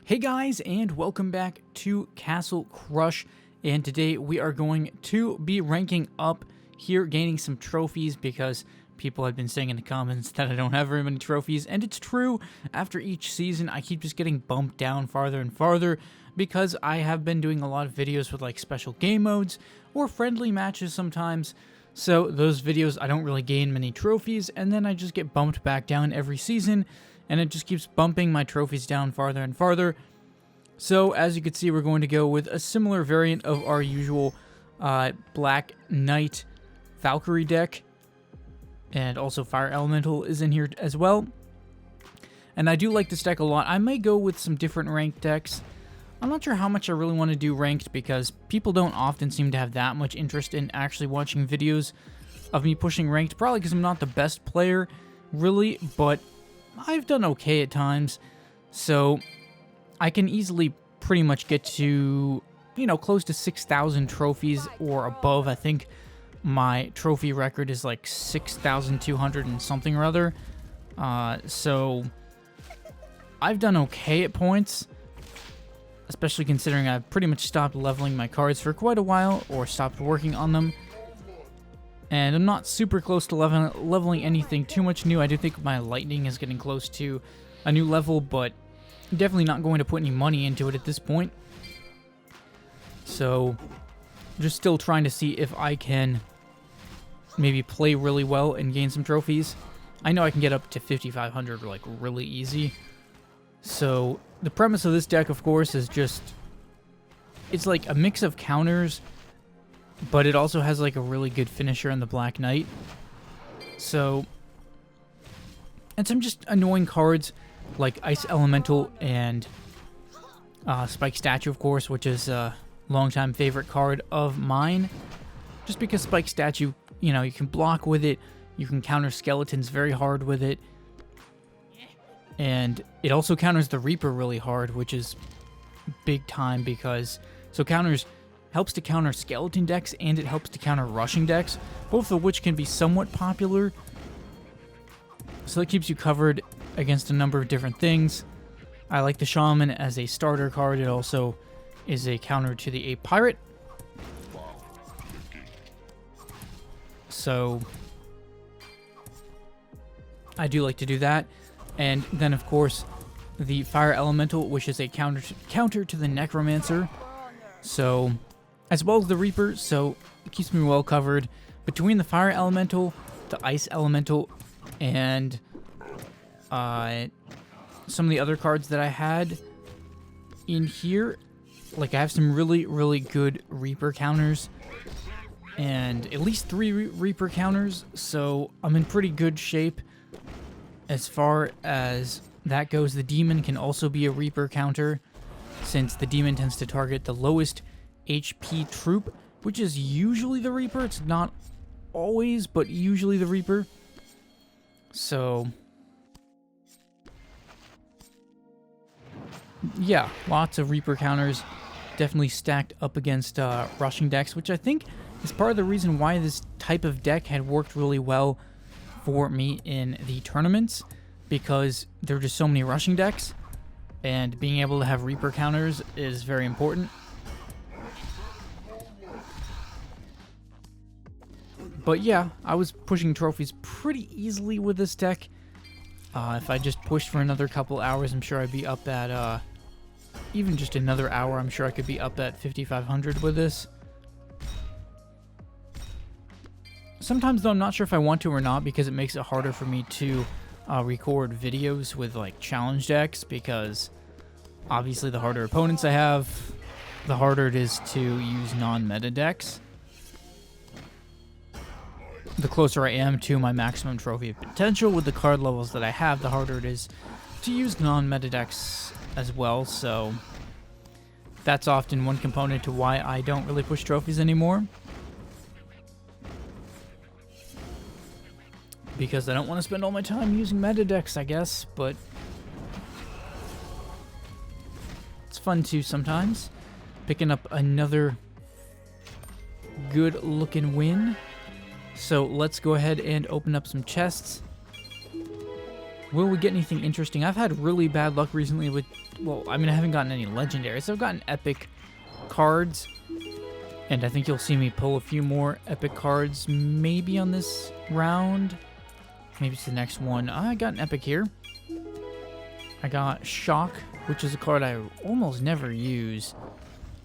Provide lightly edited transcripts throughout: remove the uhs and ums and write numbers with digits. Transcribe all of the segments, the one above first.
Hey guys, and welcome back to Castle Crush, and today we are going to be ranking up here, gaining some trophies, because people have been saying in the comments that I don't have very many trophies, and it's true. After each season, I keep just getting bumped down farther and farther, because I have been doing a lot of videos with like special game modes, or friendly matches sometimes, so those videos I don't really gain many trophies, and then I just get bumped back down every season, and it just keeps bumping my trophies down farther and farther. So, as you can see, we're going to go with a similar variant of our usual Black Knight Valkyrie deck. And also Fire Elemental is in here as well. And I do like this deck a lot. I may go with some different ranked decks. I'm not sure how much I really want to do ranked, because people don't often seem to have that much interest in actually watching videos of me pushing ranked. Probably because I'm not the best player, really, but I've done okay at times, so I can easily pretty much get to, close to 6,000 trophies or above. I think my trophy record is like 6,200 and something or other, so I've done okay at points, especially considering I've pretty much stopped leveling my cards for quite a while, or stopped working on them. And I'm not super close to leveling anything too much new. I do think my lightning is getting close to a new level, but definitely not going to put any money into it at this point. So, just still trying to see if I can maybe play really well and gain some trophies. I know I can get up to 5,500 like really easy. So, the premise of this deck, of course, is just, it's like a mix of counters, but it also has like a really good finisher in the Black Knight. So, and some just annoying cards like Ice Elemental and Spike Statue, of course, which is a longtime favorite card of mine. Just because Spike Statue, you can block with it, you can counter skeletons very hard with it, and it also counters the Reaper really hard, which is big time, because helps to counter skeleton decks, and it helps to counter rushing decks, both of which can be somewhat popular. So that keeps you covered against a number of different things. I like the Shaman as a starter card. It also is a counter to the Ape Pirate. So I do like to do that. And then, of course, the Fire Elemental, which is a counter to the Necromancer. So, as well as the Reaper, so it keeps me well covered between the Fire Elemental, the Ice Elemental, and some of the other cards that I had in here. Like, I have some really, really good Reaper counters, and at least 3 Reaper counters, so I'm in pretty good shape as far as that goes. The Demon can also be a Reaper counter, since the Demon tends to target the lowest HP troop, which is usually the Reaper. It's not always, but usually the Reaper. So, yeah, lots of Reaper counters, definitely stacked up against rushing decks, which I think is part of the reason why this type of deck had worked really well for me in the tournaments, because there are just so many rushing decks, and being able to have Reaper counters is very important. But yeah, I was pushing trophies pretty easily with this deck. If I just pushed for another couple hours, I'm sure I'd be up at, even just another hour, I'm sure I could be up at 5,500 with this. Sometimes, though, I'm not sure if I want to or not, because it makes it harder for me to record videos with, like, challenge decks, because obviously the harder opponents I have, the harder it is to use non-meta decks. The closer I am to my maximum trophy potential with the card levels that I have, the harder it is to use non-meta decks as well, so that's often one component to why I don't really push trophies anymore. Because I don't want to spend all my time using meta decks, I guess, but it's fun too sometimes. Picking up another good looking win. So let's go ahead and open up some chests. Will we get anything interesting? I've had really bad luck recently with, well, I mean, I haven't gotten any legendaries. I've gotten epic cards, and I think you'll see me pull a few more epic cards maybe on this round. Maybe it's the next one. I got an epic here. I got Shock, which is a card I almost never use.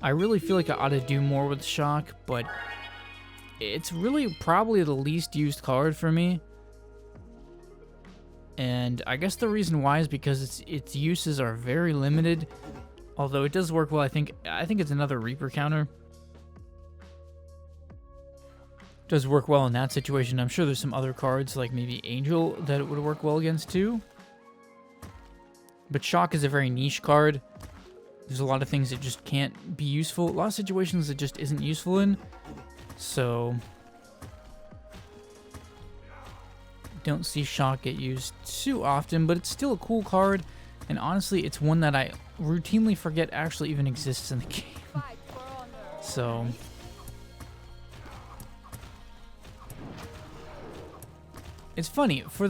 I really feel like I ought to do more with Shock, but it's really probably the least used card for me. And I guess the reason why is because its uses are very limited. Although it does work well, I think it's another Reaper counter. Does work well in that situation. I'm sure there's some other cards, like maybe Angel, that it would work well against too. But Shock is a very niche card. There's a lot of things that just can't be useful. A lot of situations it just isn't useful in. So don't see Shock get used too often, but it's still a cool card. And honestly, it's one that I routinely forget actually even exists in the game. So it's funny, for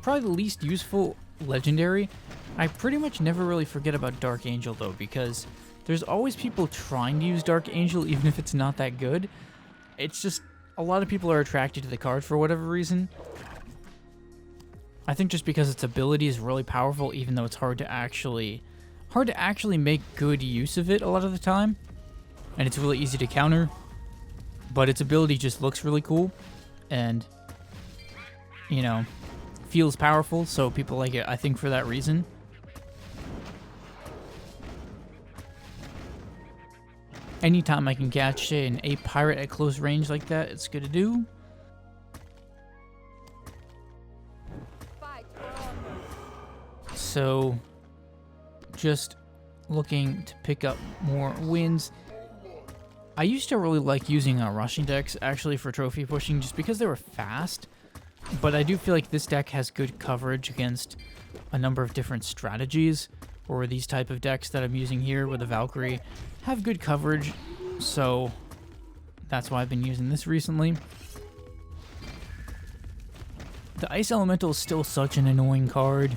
probably the least useful legendary, I pretty much never really forget about Dark Angel though, because there's always people trying to use Dark Angel even if it's not that good. It's just a lot of people are attracted to the card for whatever reason. I think just because its ability is really powerful, even though it's hard to actually make good use of it a lot of the time, and it's really easy to counter. But its ability just looks really cool, and you know, feels powerful, so people like it, I think, for that reason. Anytime I can catch an ape pirate at close range like that, it's good to do. So, just looking to pick up more wins. I used to really like using rushing decks, actually, for trophy pushing, just because they were fast. But I do feel like this deck has good coverage against a number of different strategies, or these type of decks that I'm using here with the Valkyrie have good coverage, so that's why I've been using this recently. The Ice Elemental is still such an annoying card.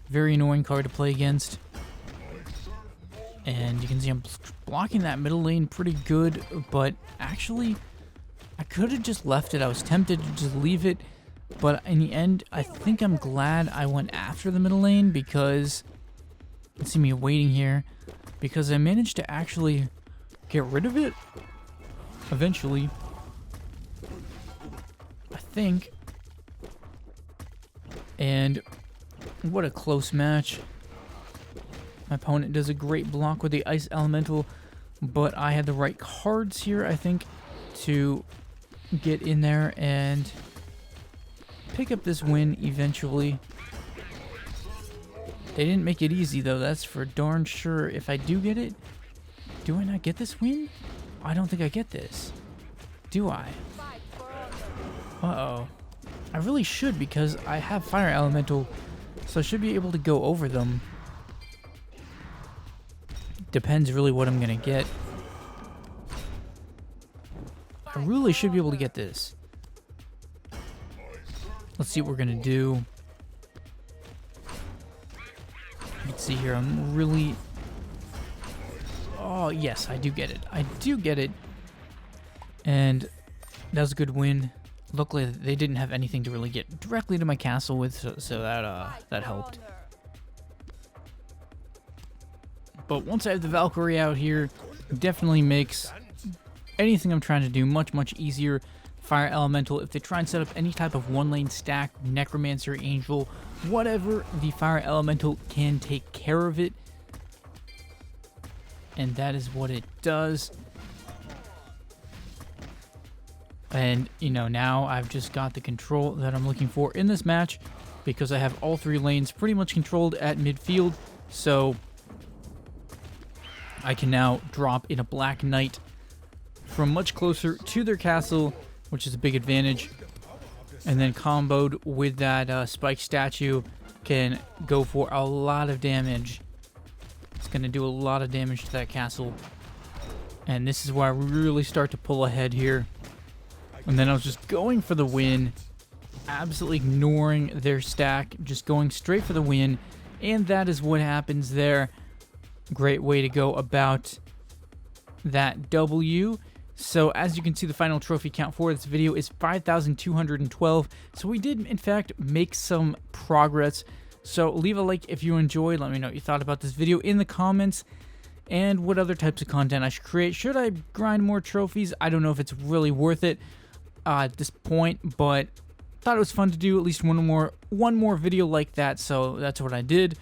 Very annoying card to play against. And you can see I'm blocking that middle lane pretty good, but actually, I could have just left it. I was tempted to just leave it, but in the end, I think I'm glad I went after the middle lane, because you can see me waiting here, because I managed to actually get rid of it eventually, I think. And what a close match. My opponent does a great block with the Ice Elemental, but I had the right cards here, I think, to get in there and pick up this win eventually. They didn't make it easy, though, that's for darn sure. If I do get it, do I not get this win? I don't think I get this. Do I? Uh-oh. I really should, because I have Fire Elemental, so I should be able to go over them. Depends really what I'm going to get. I really should be able to get this. Let's see what we're going to do. Let's see here. I'm really... Oh, yes, I do get it. I do get it. And that was a good win. Luckily, they didn't have anything to really get directly to my castle with, so that helped. But once I have the Valkyrie out here, it definitely makes anything I'm trying to do much, much easier. Fire Elemental, if they try and set up any type of one-lane stack, Necromancer, Angel, whatever, the Fire Elemental can take care of it. And that is what it does. And, you know, now I've just got the control that I'm looking for in this match, because I have all three lanes pretty much controlled at midfield. So I can now drop in a Black Knight from much closer to their castle, which is a big advantage. And then comboed with that spike statue, can go for a lot of damage. It's going to do a lot of damage to that castle. And this is where I really start to pull ahead here. And then I was just going for the win, absolutely ignoring their stack, just going straight for the win, and that is what happens there. Great way to go about that W. So as you can see, the final trophy count for this video is 5,212. So we did, in fact, make some progress. So leave a like if you enjoyed. Let me know what you thought about this video in the comments, and what other types of content I should create. Should I grind more trophies? I don't know if it's really worth it at this point, but thought it was fun to do at least one more video like that. So that's what I did.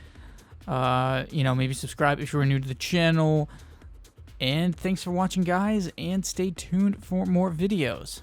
You know, maybe subscribe if you are new to the channel. And thanks for watching, guys, and stay tuned for more videos.